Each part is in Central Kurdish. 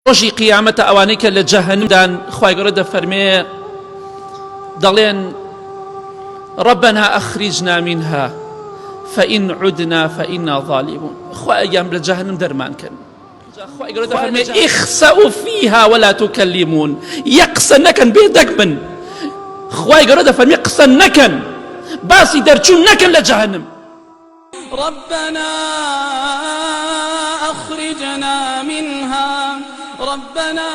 ڕۆژی قیامەتە ئەوانەی کە لە جەهەنەمدان خوای گەورە دەفەرمێ دەڵێن ربنا أخرجنا منها فإن عدنا فإنا ظالمون خوای ئەگەم لە جەهەنەم دەرمان کەن خوای گەورە دەفەرمێ اخسأوا فيها ولا تكلمون یەقسە نەکەن بێدەک بن خوای گەورە دەفەرمێ قسە نەکەن باسی دەرچوون نەکەن لە جەهەنەم ربنا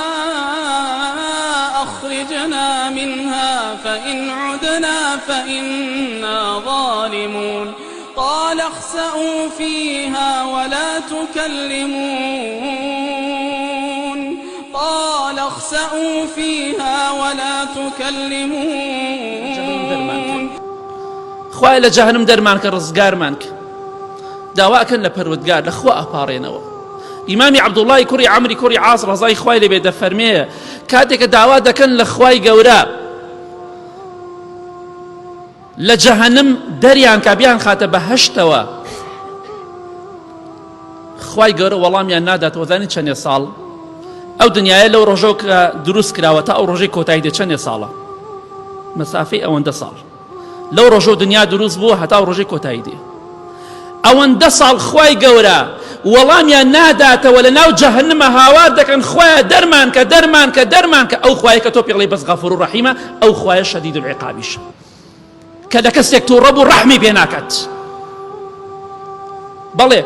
أخرجنا منها فإن عدنا فإنا ظالمون قال اخسأوا فيها ولا تكلمون خوای لە جەهەنەم دەرمان کە ڕزگارمان کە داواکەن لە پەروەردگار لە خوا ئەپاڕێنەوە ئیمامی عەبدوڵڵای کوڕی عەمری کوڕی عاص ڕەزای خوای لێبێ دەفەرمێ کاتێککە داوا دەکەن لە خوای گەورە لە جەهەنەم دەریان کە بیان خاتە بەهەشتەوە خوای گەورە وەڵامیان ناداتەوە زانیت چەندێ ساڵ ئەو دنیایە لەو ڕۆژەوە کە دروست کراوە تا ئەو ڕۆژەی کۆتایی دێ چەندێ ساڵە مەسافەی ئەوەندە ساڵ لەو ڕۆژەوە دنیا دروست بووە هەتا ئەو ڕۆژەی کۆتایی دێ ئەوەندە ساڵ خوای گەورە وەڵامیان ناداتەوە لە ناو جەهەنەمە هاوار دەکەن خوایە دەرمان کە ئەو خوایە کە تۆ پێڵێی بەس غەفوور و ڕەحیمە ئەو خوایە شەدید العقابیشە کە لە کەسێک توو ڕەب و ڕەحمی پێ ناکات بەڵێ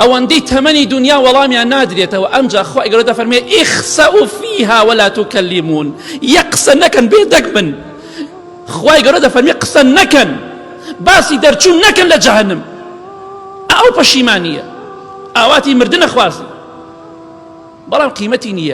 ئەوەندەی تەمەنی دنیا وەڵامیان نادرێتەوە ئەمجا خوای گەورە دەفەرمێ اخسأوا فيها ولا تكلمون یەقسە نەکەن بێدەک بن خوای گەورە دەفەرمێ قسە نەکەن باسی دەرچوون نەکەن لە جەهەنەم ئەو پەشیمانیە ئاواتی مردنە خوازی بەڵام قیمەتی نییە